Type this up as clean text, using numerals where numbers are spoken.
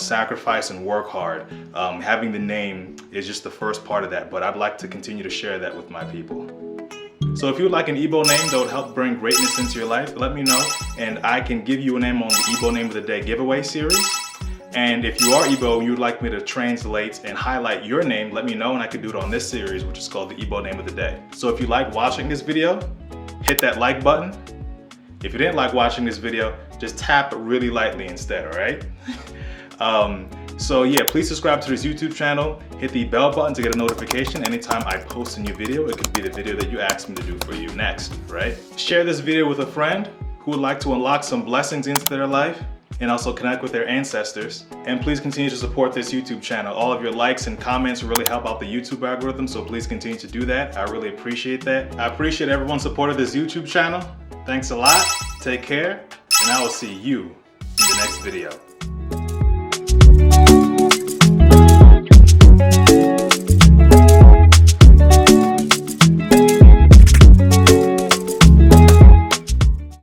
sacrifice and work hard. Having the name is just the first part of that, but I'd like to continue to share that with my people. So if you would like an Igbo name that would help bring greatness into your life, let me know, and I can give you a name on the Igbo Name of the Day giveaway series. And if you are Igbo and you would like me to translate and highlight your name, let me know and I can do it on this series, which is called the Igbo Name of the Day. So if you like watching this video, hit that like button. If you didn't like watching this video, just tap it really lightly instead, all right? So yeah, please subscribe to this YouTube channel. Hit the bell button to get a notification anytime I post a new video. It could be the video that you asked me to do for you next, right? Share this video with a friend who would like to unlock some blessings into their life and also connect with their ancestors. And please continue to support this YouTube channel. All of your likes and comments really help out the YouTube algorithm, so please continue to do that. I really appreciate that. I appreciate everyone's support of this YouTube channel. Thanks a lot, take care, and I will see you in the next video.